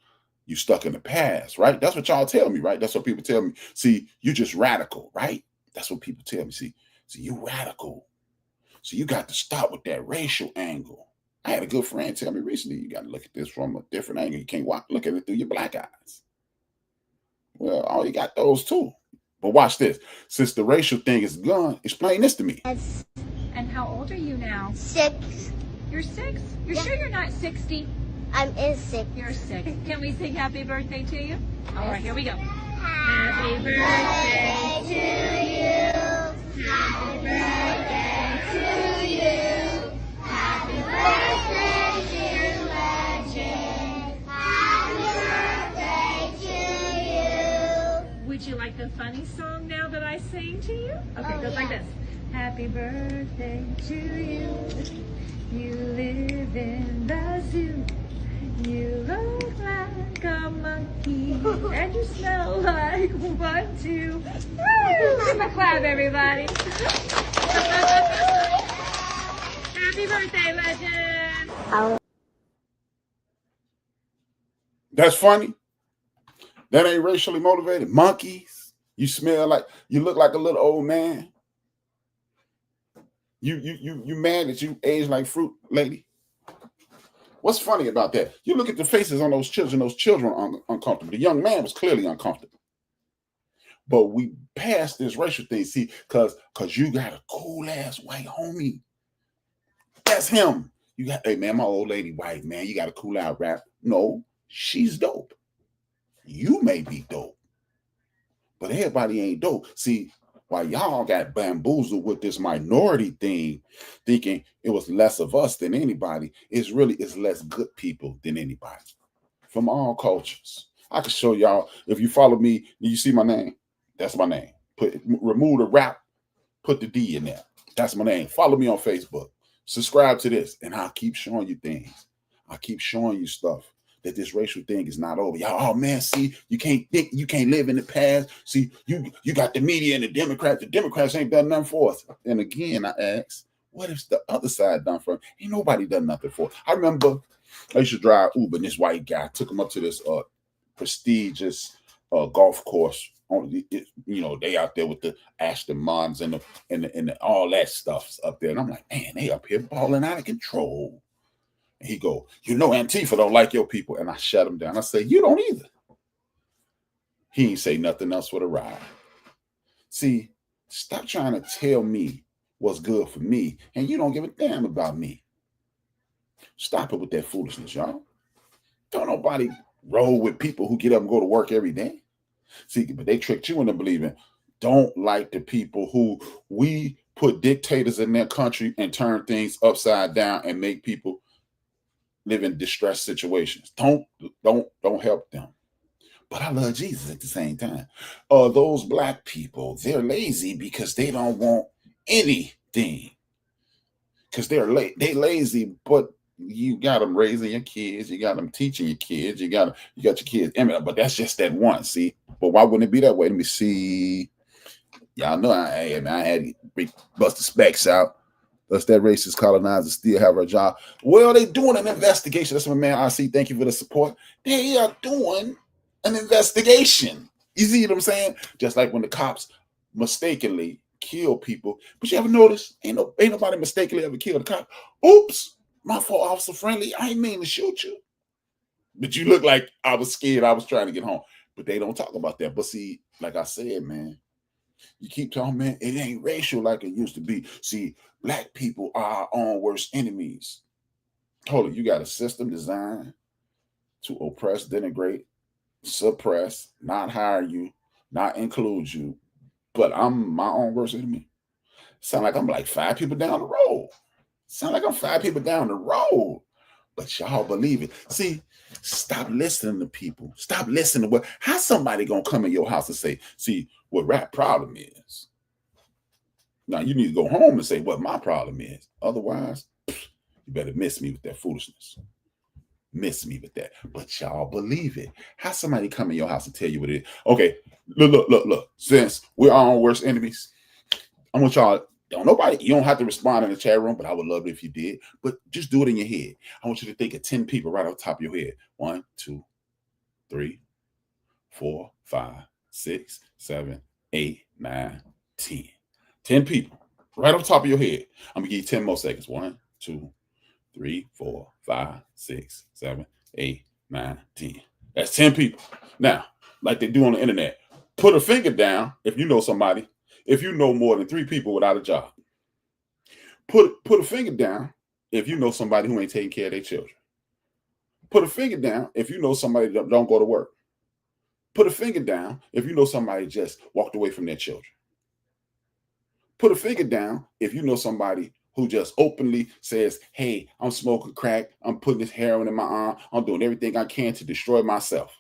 you stuck in the past, right? That's what y'all tell me, right? That's what people tell me. See, you just radical, right? That's what people tell me. See, you radical. So you got to stop with that racial angle. I had a good friend tell me recently, you got to look at this from a different angle. You can't look at it through your black eyes. Well, you got those too. But watch this. Since the racial thing is gone, explain this to me. Yes. And how old are you now? 6. You're 6? You're sure you're not 60? I'm in 6. You're 6. Can we sing happy birthday to you? All right, here we go. Happy birthday to you. Happy birthday to you. Happy birthday, dear legend. Happy birthday to you. Would you like the funny song now that I sing to you? Okay, it goes like this. Happy birthday to you. You live in the zoo. You look like a monkey, and you smell like 1, 2. Woo! Give a clap, everybody. Happy birthday, legend. That's funny. That ain't racially motivated. Monkeys. You look like a little old man. You mad that you age like fruit, lady? What's funny about that? You look at the faces on those children are uncomfortable. The young man was clearly uncomfortable. But we passed this racial thing, see, because you got a cool-ass white homie. That's him. You got, hey, man, my old lady white, man, you got a cool-out rap. No, she's dope. You may be dope, but everybody ain't dope. See, while y'all got bamboozled with this minority thing, thinking it was less of us than anybody, it's less good people than anybody from all cultures. I can show y'all. If you follow me, you see my name? That's my name. Remove the rap, put the D in there. That's my name. Follow me on Facebook. Subscribe to this, and I'll keep showing you things. I keep showing you stuff. That this racial thing is not over. Y'all, oh man, see, you can't live in the past. See, you got the media and the Democrats. The Democrats ain't done nothing for us. And again, I ask, what if the other side done for us? Ain't nobody done nothing for us. I remember I used to drive Uber, and this white guy took him up to this prestigious golf course. They out there with the Aston Martins and the all that stuff's up there. And I'm like, man, they up here balling out of control. And he go, Antifa don't like your people. And I shut him down. I say, you don't either. He ain't say nothing else for the ride. See, stop trying to tell me what's good for me, and you don't give a damn about me. Stop it with that foolishness, y'all. Don't nobody roll with people who get up and go to work every day. See, but they tricked you into believing. Don't like the people who we put dictators in their country and turn things upside down and make people live in distressed situations. Don't help them. But I love Jesus at the same time. Those black people, they're lazy because they don't want anything. Because they lazy, but you got them raising your kids, you got them teaching your kids, you got your kids. But that's just that one, see. But why wouldn't it be that way? Let me see. Y'all know I had to bust the specs out. Does that racist colonizer still have her job? Well, they doing an investigation. That's my man RC. Thank you for the support. They are doing an investigation. You see what I'm saying? Just like when the cops mistakenly kill people. But you ever notice? Ain't nobody mistakenly ever killed a cop. Oops, my fault, Officer Friendly. I ain't mean to shoot you. But you look like I was scared. I was trying to get home. But they don't talk about that. But see, like I said, man, you keep talking, man, it ain't racial like it used to be. See, black people are our own worst enemies. Hold on, you got a system designed to oppress, denigrate, suppress, not hire you, not include you, but I'm my own worst enemy. Sound like I'm like 5 people down the road. Sound like I'm 5 people down the road. But y'all believe it. See, stop listening to people. Stop listening to how somebody gonna come in your house and say, see, what rap problem is. Now you need to go home and say what my problem is. Otherwise, you better miss me with that foolishness. Miss me with that. But y'all believe it. How somebody come in your house and tell you what it is? Okay, look. Since we're our own worst enemies, I want y'all, you don't have to respond in the chat room, but I would love it if you did. But just do it in your head. I want you to think of 10 people right off the top of your head. 1, 2, 3, 4, 5, 6, 7, 8, 9, 10. 10 people right off the top of your head. I'm gonna give you 10 more seconds. 1, 2, 3, 4, 5, 6, 7, 8, 9, 10. That's 10 people. Now, like they do on the internet, put a finger down if you know somebody. If you know more than 3 people without a job, put a finger down if you know somebody who ain't taking care of their children. Put a finger down if you know somebody that don't go to work. Put a finger down if you know somebody just walked away from their children. Put a finger down if you know somebody who just openly says, hey, I'm smoking crack, I'm putting this heroin in my arm, I'm doing everything I can to destroy myself.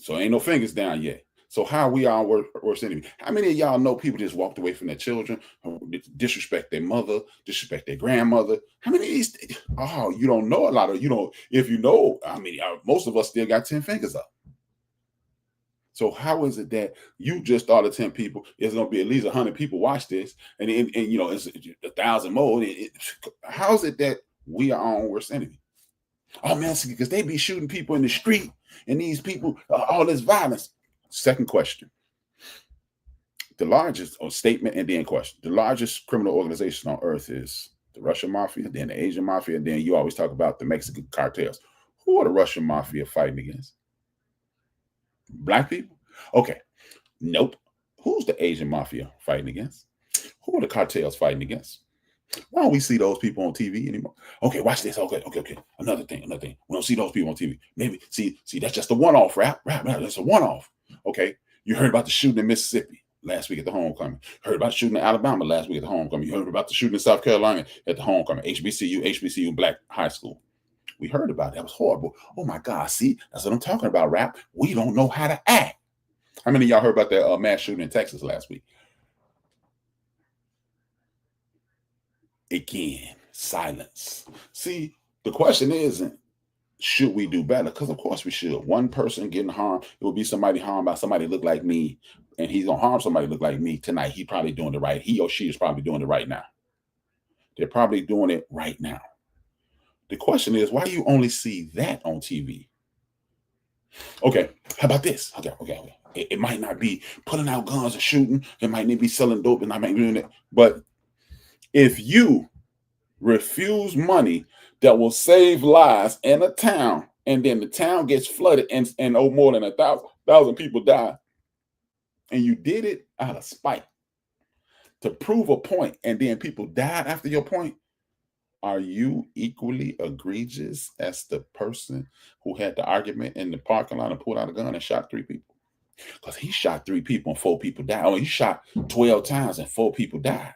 So ain't no fingers down yet. So how are we our worst enemy? How many of y'all know people just walked away from their children, disrespect their mother, disrespect their grandmother? How many of these? Oh, you don't know a lot of, if you know, most of us still got 10 fingers up. So how is it that you just thought of 10 people? There's going to be at least 100 people watch this, and it's 1,000 more. How is it that we are our own worst enemy? Oh man, because they be shooting people in the street, and these people, all this violence. Second question. The largest statement and then question. The largest criminal organization on earth is the Russian mafia, then the Asian mafia, and then you always talk about the Mexican cartels. Who are the Russian mafia fighting against? Black people? Okay. Nope. Who's the Asian mafia fighting against? Who are the cartels fighting against? Why don't we see those people on TV anymore? Okay, watch this. Okay. Another thing. We don't see those people on TV. Maybe see that's just a one-off, rap. That's a one-off. Okay. You heard about the shooting in Mississippi last week at the homecoming. Heard about the shooting in Alabama last week at the homecoming. You heard about the shooting in South Carolina at the homecoming. HBCU Black High School. We heard about it. That was horrible. Oh my God. See, that's what I'm talking about, rap. We don't know how to act. How many of y'all heard about that mass shooting in Texas last week? Again, silence. See, the question isn't, should we do better? Because of course we should. One person getting harmed, it will be somebody harmed by somebody look like me, and he's gonna harm somebody look like me tonight. He probably doing it right. He or she is probably doing it right now. They're probably doing it right now. The question is, why do you only see that on TV? Okay, how about this? Okay. It might not be pulling out guns and shooting. It might not be selling dope, and I might be doing it. But if you refuse money that will save lives in a town, and then the town gets flooded and more than 1,000 people die, and you did it out of spite to prove a point, and then people died after your point, are you equally egregious as the person who had the argument in the parking lot and pulled out a gun and shot 3 people? Because he shot 3 people and 4 people died. Oh, he shot 12 times and 4 people died.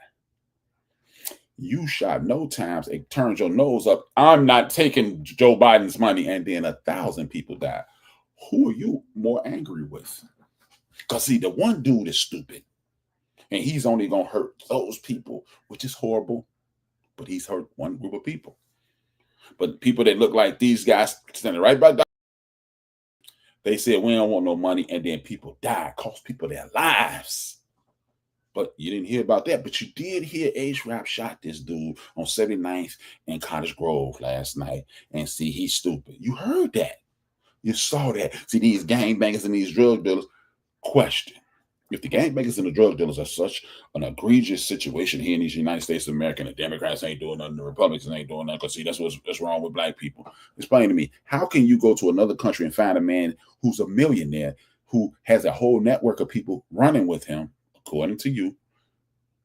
You shot no times, it turns your nose up. I'm not taking Joe Biden's money, and then 1,000 people died. Who are you more angry with? Because see, the one dude is stupid, and he's only going to hurt those people, which is horrible, but he's hurt one group of people. But people that look like these guys standing right by, they said, we don't want no money, and then people died, cost people their lives. But you didn't hear about that. But you did hear HRap shot this dude on 79th and Cottage Grove last night. And see, he's stupid. You heard that. You saw that. See, these gangbangers and these drug dealers, question. If the gangbangers and the drug dealers are such an egregious situation here in these United States of America, and the Democrats ain't doing nothing, the Republicans ain't doing nothing, because see, that's what's wrong with black people. Explain to me, how can you go to another country and find a man who's a millionaire, who has a whole network of people running with him, according to you,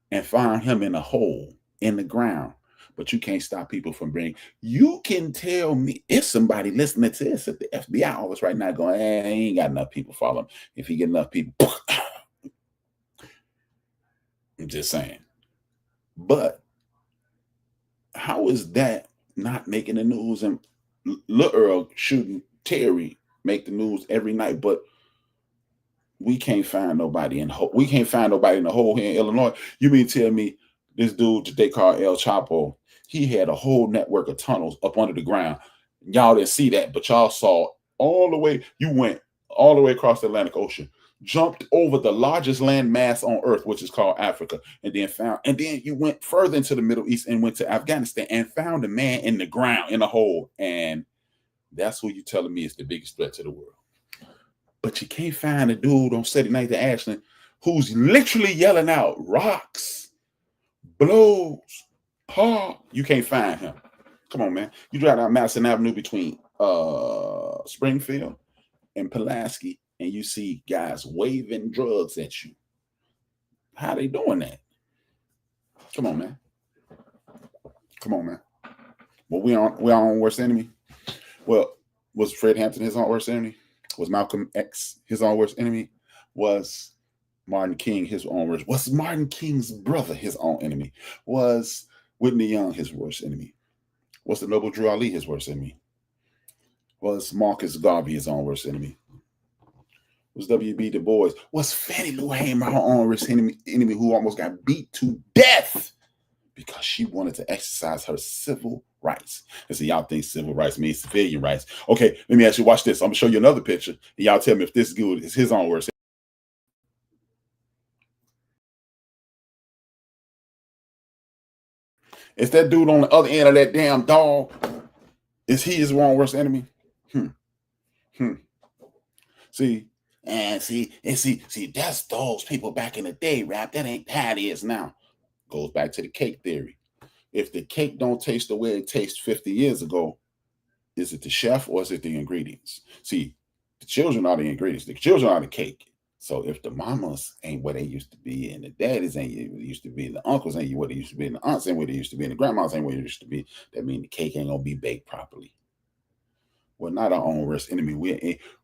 and find him in a hole in the ground, but you can't stop people from bringing? You can tell me if somebody listening to this at the FBI office right now going, hey, he ain't got enough people follow him. If he get enough people, I'm just saying. But how is that not making the news? And Lil Earl shooting Terry make the news every night, but we can't find nobody in the hole here in Illinois. You mean tell me this dude that they call El Chapo, he had a whole network of tunnels up under the ground. Y'all didn't see that, but y'all saw all the way. You went all the way across the Atlantic Ocean, jumped over the largest land mass on earth, which is called Africa, and then you went further into the Middle East and went to Afghanistan and found a man in the ground in a hole. And that's who you telling me is the biggest threat to the world. But you can't find a dude on Saturday Night to Ashland who's literally yelling out rocks, blows, paw. You can't find him. Come on, man. You drive down Madison Avenue between Springfield and Pulaski, and you see guys waving drugs at you. How they doing that? Come on, man. Come on, man. Well, we our own worst enemy. Well, was Fred Hampton his own worst enemy? Was Malcolm X his own worst enemy? Was Martin King his own worst? Was Martin King's brother his own enemy? Was Whitney Young his worst enemy? Was the noble Drew Ali his worst enemy? Was Marcus Garvey his own worst enemy? Was W.B. Du Bois? Was Fannie Lou Hamer her own worst enemy who almost got beat to death because she wanted to exercise her civil rights? And so y'all think civil rights means civilian rights. Okay, let me ask you, watch this. I'm gonna show you another picture, and y'all tell me if this dude is his own worst. Is that dude on the other end of that damn dog? Is he his own worst enemy? See, that's those people back in the day, rap. That ain't how it is now. Goes back to the cake theory. If the cake don't taste the way it tastes 50 years ago, is it the chef or is it the ingredients? See, the children are the ingredients. The children are the cake. So if the mamas ain't what they used to be, and the daddies ain't what they used to be, and the uncles ain't what they used to be, and the aunts ain't what they used to be, and the grandmas ain't what they used to be, that means the cake ain't gonna be baked properly. We're not our own worst enemy.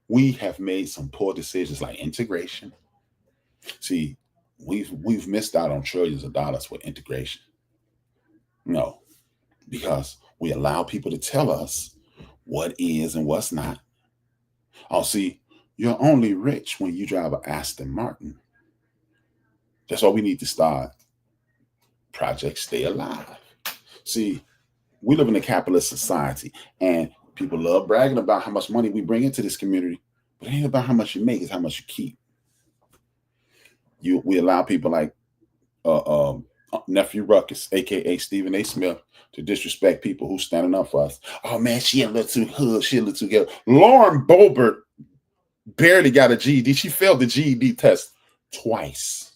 We have made some poor decisions like integration. See, we've missed out on trillions of dollars with integration. No, because we allow people to tell us what is and what's not. Oh, see, you're only rich when you drive an Aston Martin. That's why we need to start Project Stay Alive. See, we live in a capitalist society, and people love bragging about how much money we bring into this community, but it ain't about how much you make, it's how much you keep. We allow people like Nephew Ruckus, aka Stephen A. Smith, to disrespect people who's standing up for us. Oh man, she a little too hood, she a little too ghetto. Lauren Boebert barely got a GED. She failed the GED test twice.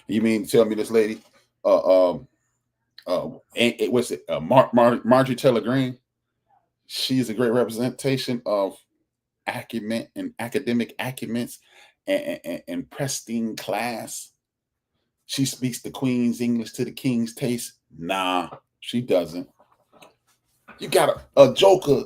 You mean to tell me this lady Marjorie Taylor Greene. She's a great representation of acumen and academic acumens and pristine class. She speaks the Queen's English to the King's taste. Nah, she doesn't. You got a joker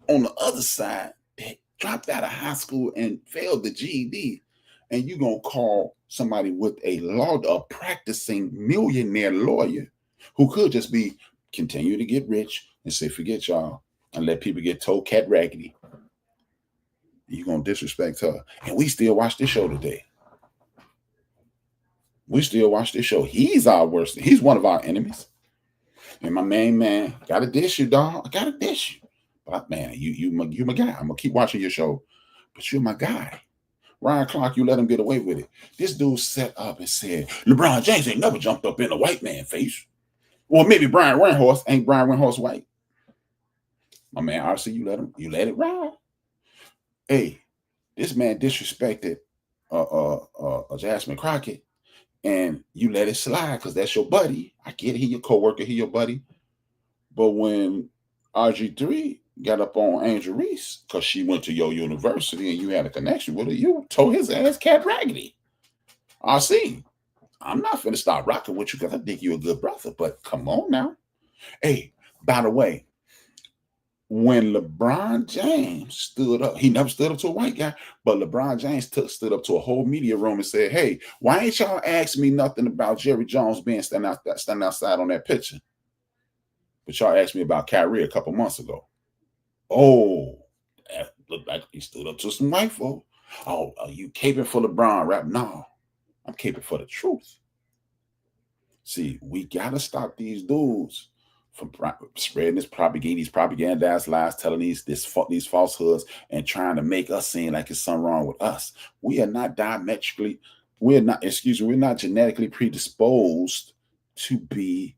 on the other side that dropped out of high school and failed the GED, and you gonna call somebody with a practicing millionaire lawyer who could just be continue to get rich and say forget y'all and let people get told cat raggedy. You gonna disrespect her, and we still watch this show today. We still watch this show. He's our worst. He's one of our enemies. And my main man, gotta dish you, dog. I gotta dish you. But man, you my guy. I'm gonna keep watching your show, but you're my guy. Ryan Clark, you let him get away with it. This dude set up and said, LeBron James ain't never jumped up in a white man face. Or maybe Brian Windhorst. Ain't Brian Windhorst white? My man, RC, you let it ride. Hey, this man disrespected Jasmine Crockett, and you let it slide because that's your buddy. I get it, he your coworker, he your buddy. But when RG3 got up on Angel Reese because she went to your university and you had a connection with her, you told his ass cat raggedy. RC, I'm not finna start rocking with you because I think you're a good brother, but come on now. Hey, by the way, when LeBron James stood up, he never stood up to a white guy, but LeBron James stood up to a whole media room and said, hey, why ain't y'all ask me nothing about Jerry Jones being standing outside on that picture? But y'all asked me about Kyrie a couple months ago. Oh, that looked like he stood up to some white folk. Oh, are you caping for LeBron rap? No, I'm caping for the truth. See, we got to stop these dudes from spreading these propagandized lies, telling these falsehoods and trying to make us seem like it's something wrong with us. We're not genetically predisposed to be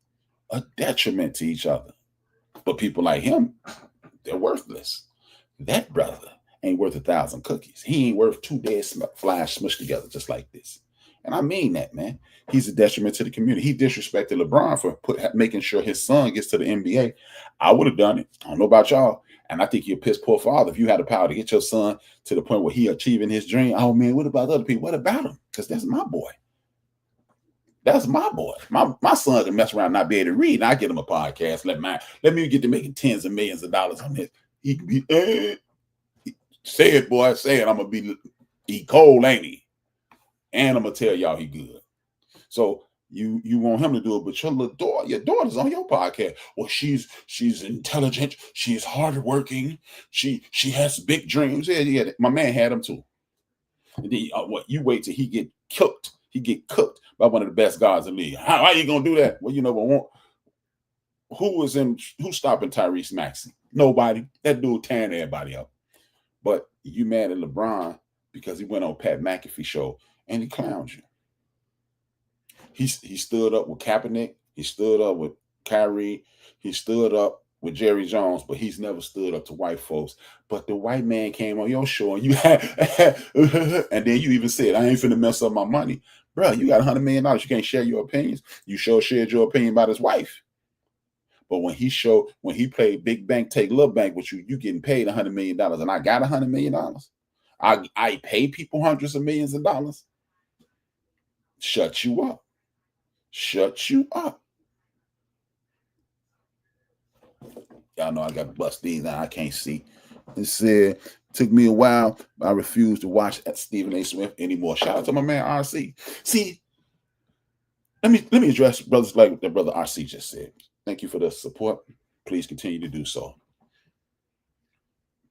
a detriment to each other. But people like him, they're worthless. That brother ain't worth 1,000 cookies. He ain't worth 2 dead flies smushed together just like this. And I mean that, man. He's a detriment to the community. He disrespected LeBron for making sure his son gets to the NBA. I would have done it. I don't know about y'all. And I think you're a piss poor father if you had the power to get your son to the point where he achieving his dream. Oh, man, what about other people? What about him? Because that's my boy. That's my boy. My son can mess around and not be able to read. And I get him a podcast. Let me get to making tens of millions of dollars on this. He can be, say it, boy. Say it. I'm going to be, he cold, ain't he? And I'm going to tell y'all he good. So you want him to do it, but your daughter's on your podcast. Well, she's intelligent. She's hardworking. She has big dreams. Yeah. My man had them too. And then you wait till he get cooked. He get cooked by one of the best guys in the league. How are you gonna do that? Well, you know, who's stopping Tyrese Maxey? Nobody. That dude tearing everybody up. But you mad at LeBron because he went on Pat McAfee show and he clowned you. He stood up with Kaepernick. He stood up with Kyrie. He stood up with Jerry Jones, but he's never stood up to white folks. But the white man came on your show and you had, and then you even said, I ain't finna mess up my money. Bro, you got $100 million. You can't share your opinions. You shared your opinion about his wife. But when he played Big Bank, Take Little Bank with you, you getting paid $100 million. And I got $100 million. I pay people hundreds of millions of dollars. Shut you up. Shut you up. Y'all know I got to bust these now. I can't see. It said, took me a while, but I refuse to watch Stephen A. Smith anymore. Shout out to my man RC. See, let me address brothers like the brother RC just said. Thank you for the support. Please continue to do so.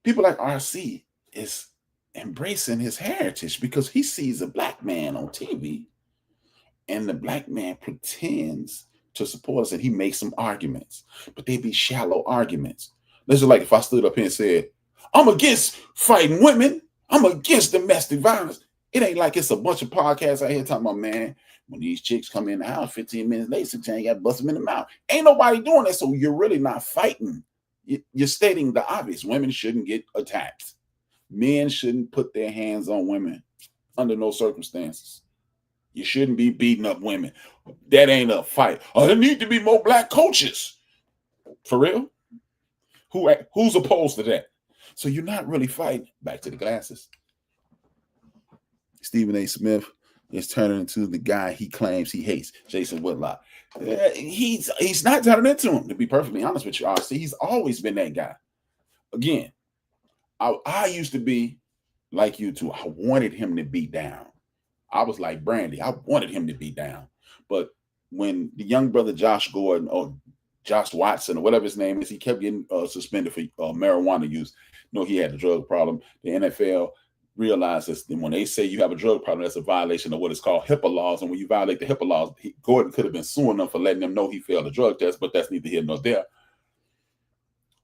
People like RC is embracing his heritage because he sees a black man on TV and the black man pretends to support us and he makes some arguments, but they be shallow arguments. This is like if I stood up here and said, I'm against fighting women. I'm against domestic violence. It ain't like it's a bunch of podcasts out here talking about, man, when these chicks come in the house 15 minutes later, you got to bust them in the mouth. Ain't nobody doing that. So you're really not fighting. You're stating the obvious. Women shouldn't get attacked. Men shouldn't put their hands on women under no circumstances. You shouldn't be beating up women. That ain't a fight. Oh, there need to be more black coaches. For real? Who's opposed to that? So you're not really fighting. Back to the glasses. Stephen A. Smith is turning into the guy he claims he hates, Jason Whitlock. He's not turning into him, to be perfectly honest with you. Honestly, he's always been that guy. Again, I used to be like you too. I wanted him to be down. I was like Brandy. I wanted him to be down. But when the young brother Josh Gordon or Josh Watson or whatever his name is, he kept getting suspended for marijuana use. He had a drug problem. The NFL realizes that when they say you have a drug problem, that's a violation of what is called HIPAA laws. And when you violate the HIPAA laws, Gordon could have been suing them for letting them know he failed a drug test, but that's neither here nor there.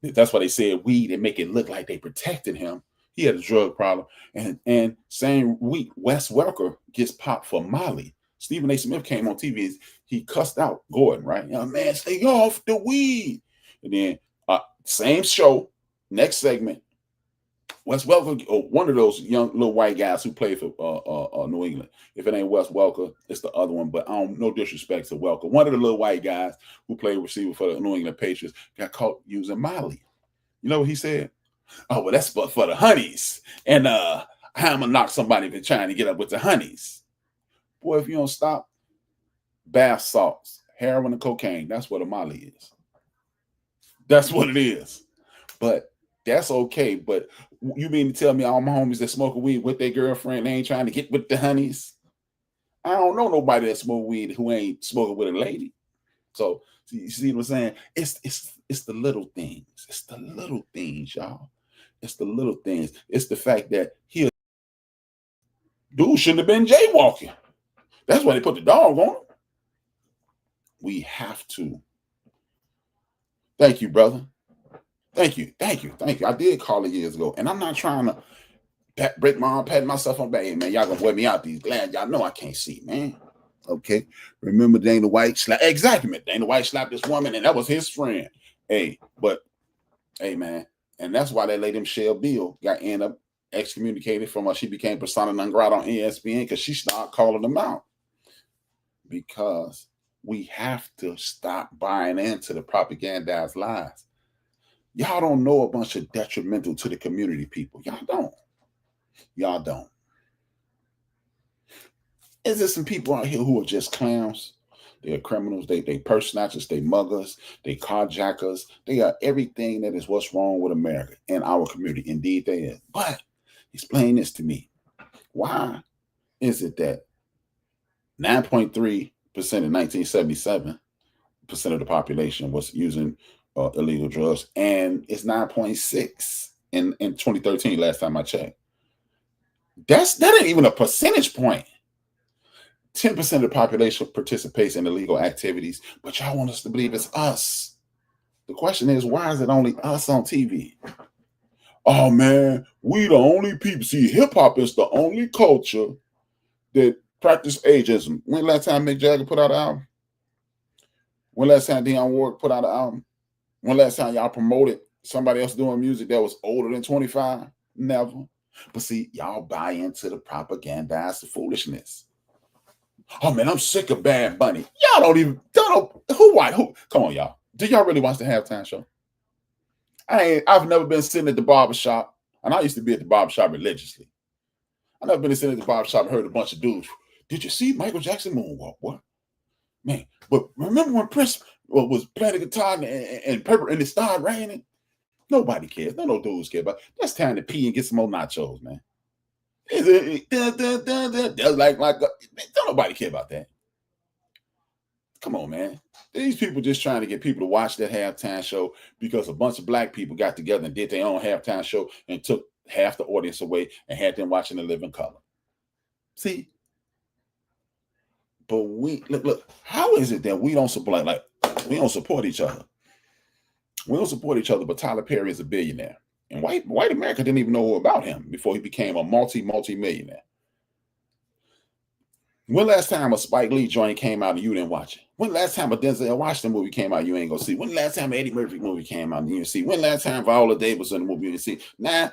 That's why they said weed and make it look like they protected him. He had a drug problem. And same week, Wes Welker gets popped for Molly. Stephen A. Smith came on TV. He cussed out Gordon, right? Man, stay off the weed. And then same show, next segment, Wes Welker, one of those young little white guys who played for New England. If it ain't Wes Welker, it's the other one. But no disrespect to Welker. One of the little white guys who played receiver for the New England Patriots got caught using Molly. You know what he said? Oh, well, that's for the honeys. And how I'm going to knock somebody for trying to get up with the honeys. Boy, if you don't stop, bath salts, heroin and cocaine, that's what a Molly is. That's what it is. But that's okay. But you mean to tell me all my homies that smoke weed with their girlfriend, they ain't trying to get with the honeys? I don't know nobody that smoke weed who ain't smoking with a lady. So you see what I'm saying? It's the little things. It's the little things, y'all. It's the little things. It's the fact that dude shouldn't have been jaywalking. That's why they put the dog on him. We have to. Thank you, brother. Thank you. I did call it years ago, and I'm not trying to break my arm, pat myself on back. Hey, man, y'all gonna wear me out these glad y'all know I can't see, man. Okay. Remember Dana White slapped? Exactly, Dana White slapped this woman, and that was his friend. Hey, man. And that's why that lady Michelle Beale got end up excommunicated from she became persona non grata on ESPN because she started calling them out. Because we have to stop buying into the propagandized lies. Y'all don't know a bunch of detrimental to the community people. Y'all don't. Is there some people out here who are just clowns? They are criminals. They purse snatchers. They muggers. They carjackers. They are everything that is what's wrong with America and our community. Indeed, they is. But explain this to me. Why is it that 9.3% in 1977% of the population was using illegal drugs, and it's 9.6 in 2013, last time I checked? That ain't even a percentage point. 10% of the population participates in illegal activities, but y'all want us to believe it's us. The question is, why is it only us on TV? Oh, man, we the only people. See, hip-hop is the only culture that practice ageism. When last time Mick Jagger put out an album? When last time Dionne Warwick put out an album? When last time y'all promoted somebody else doing music that was older than 25? Never. But see, y'all buy into the propagandized foolishness. Oh, man, I'm sick of Bad Bunny. Y'all don't who? Come on, y'all. Do y'all really watch the halftime show? I've never been sitting at the barbershop, and I used to be at the barbershop religiously. I've never been sitting at the barbershop and heard a bunch of dudes. Did you see Michael Jackson moonwalk? What? Man, but remember when Prince was playing the guitar and it started raining? Nobody cares. No dudes care about it. That's time to pee and get some more nachos, man. Don't nobody care about that. Come on, man. These people just trying to get people to watch that halftime show because a bunch of black people got together and did their own halftime show and took half the audience away and had them watching The Living Color. See? But look, how is it that we don't support we don't support each other? We don't support each other, but Tyler Perry is a billionaire. And white America didn't even know about him before he became a multi-millionaire. When last time a Spike Lee joint came out and you didn't watch it? When last time a Denzel Washington movie came out you ain't gonna see? When last time an Eddie Murphy movie came out and you didn't see? When last time Viola Davis in the movie you didn't see? Now,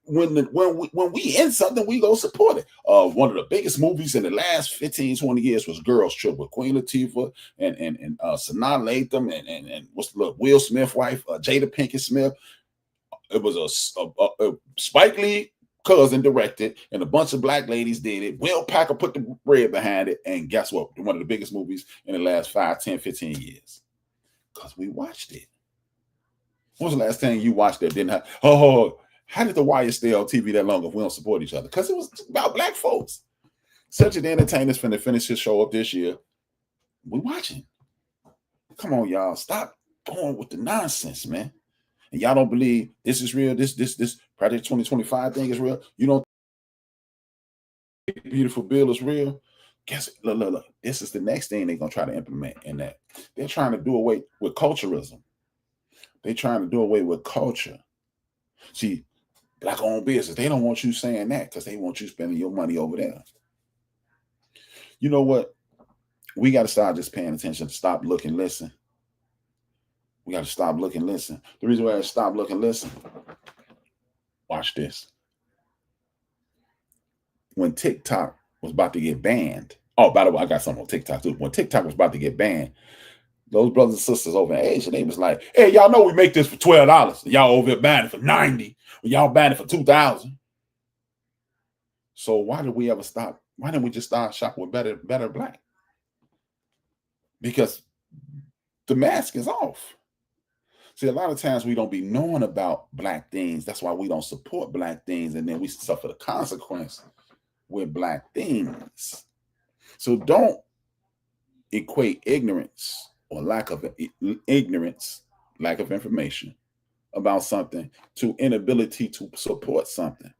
when we in something, we go support it. One of the biggest movies in the last 15, 20 years was Girls Trip with Queen Latifah and Sanaa Lathan and what's the Will Smith wife, Jada Pinkett Smith. It was a Spike Lee cousin directed, and a bunch of black ladies did it. Will Packer put the bread behind it, and guess what? One of the biggest movies in the last 5, 10, 15 years. Because we watched it. When was the last time you watched that? Didn't have? Oh, how did The Wire stay on TV that long if we don't support each other? Because it was about black folks. Such an entertainer's finna finish his show up this year. We watching. Come on, y'all. Stop going with the nonsense, man. And y'all don't believe this is real. This Project 2025 thing is real. You don't think Beautiful Bill is real. Guess look. This is the next thing they're gonna try to implement in that. They're trying to do away with culturalism. They're trying to do away with culture. See, black-owned business, they don't want you saying that because they want you spending your money over there. You know what? We got to start just paying attention. Stop, look, and listen. We got to stop, look, and listen. The reason why I stop, look, and listen. Watch this. When TikTok was about to get banned. Oh, by the way, I got something on TikTok too. When TikTok was about to get banned, those brothers and sisters over in Asia, they was like, hey, y'all know we make this for $12. Y'all over here buying it for $90. Y'all buying it for $2,000. So why did we ever stop? Why didn't we just start shopping with better black? Because the mask is off. See, a lot of times we don't be knowing about black things. That's why we don't support black things. And then we suffer the consequence with black things. So don't equate ignorance or lack of ignorance, lack of information about something to inability to support something.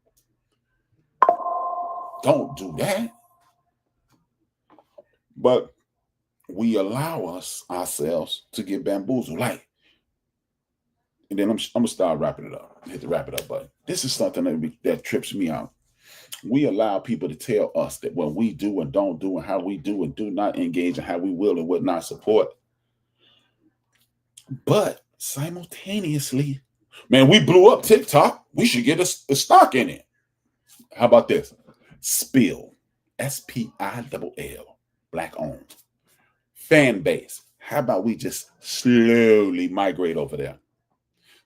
Don't do that. But we allow ourselves to get bamboozled. Like, and then I'm gonna start wrapping it up. Hit the wrap it up button. This is something that trips me out. We allow people to tell us that what we do and don't do and how we do and do not engage and how we will and would not support. But simultaneously, man, we blew up TikTok. We should get a stock in it. How about this? Spill. SPILL. Black owned. Fan base. How about we just slowly migrate over there?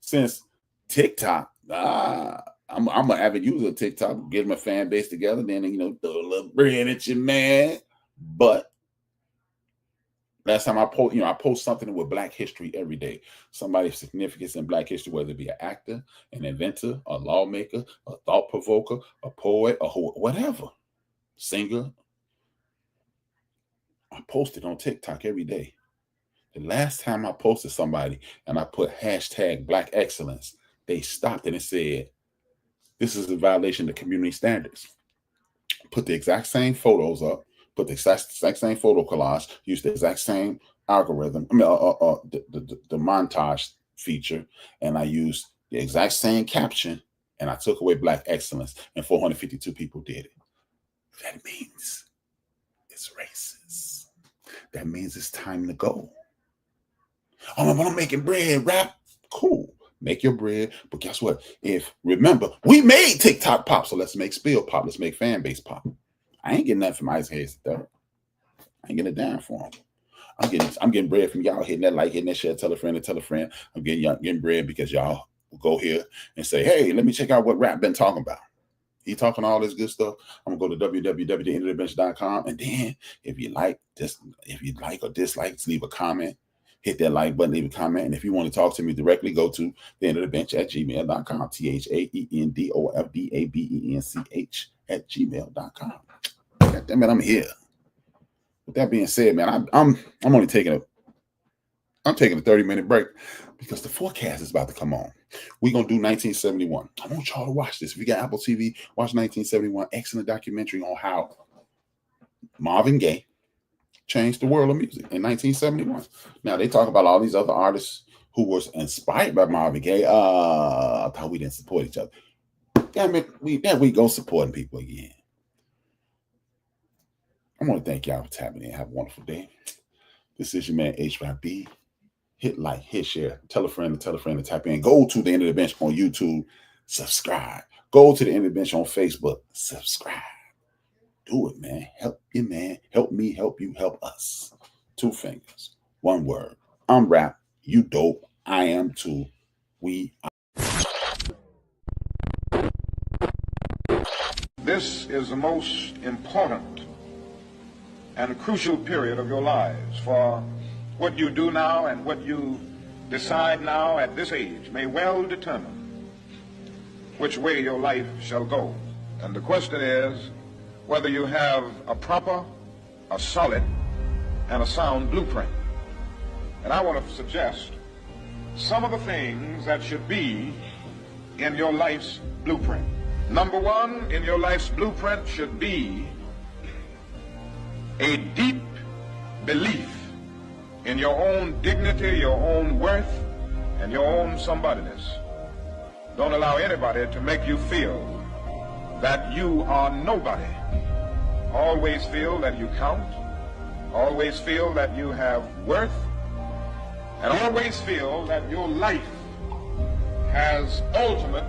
Since TikTok, I'm an avid user of TikTok, get my fan base together, then, throw a little bread at you, man. But last time I post something with Black history every day. Somebody's significance in Black history, whether it be an actor, an inventor, a lawmaker, a thought provoker, a poet, or whatever, singer. I post it on TikTok every day. The last time I posted somebody and I put hashtag Black excellence, they stopped it and said, this is a violation of community standards. Put the exact same photos up, put the exact same photo collage, use the exact same algorithm, the montage feature, and I used the exact same caption, and I took away Black excellence, and 452 people did it. That means it's racist. That means it's time to go. Oh, but I'm making bread, rap. Cool. Make your bread. But guess what? Remember, we made TikTok pop, so let's make Spill pop. Let's make fan base pop. I ain't getting nothing from Isaac Hayes III. I ain't getting it down for him. I'm getting bread from y'all hitting that like, hitting that share, tell a friend and tell a friend. I'm getting bread because y'all will go here and say, hey, let me check out what Rap been talking about. He talking all this good stuff. I'm gonna go to www.theendofthebench.com, and then if you like or dislike, just leave a comment. Hit that like button, leave a comment. And if you want to talk to me directly, go to theendofthebench@gmail.com. THAENDOFTHEBENCH@gmail.com. God damn it, I'm here. With that being said, man, I'm only taking a 30-minute break because the forecast is about to come on. We're going to do 1971. I want y'all to watch this. If you got Apple TV, watch 1971. Excellent documentary on how Marvin Gaye changed the world of music in 1971. Now, they talk about all these other artists who was inspired by Marvin Gaye. I thought we didn't support each other. Damn it, we go supporting people again. I want to thank y'all for tapping in. Have a wonderful day. This is your man, HRap. Hit like, hit share, tell a friend to tap in. Go to The End of the Bench on YouTube. Subscribe. Go to the intervention on Facebook. Subscribe. Do it, man. Help you, man. Help me, help you, help us. 2 fingers. 1 word. I'm rap. You dope. I am too. We are. This is the most important and crucial period of your lives, for what you do now and what you decide now at this age may well determine which way your life shall go. And the question is whether you have a proper, a solid, and a sound blueprint. And I want to suggest some of the things that should be in your life's blueprint. Number 1 in your life's blueprint should be a deep belief in your own dignity, your own worth, and your own somebodyness. Don't allow anybody to make you feel that you are nobody. Always feel that you count. Always feel that you have worth. And always feel that your life has ultimate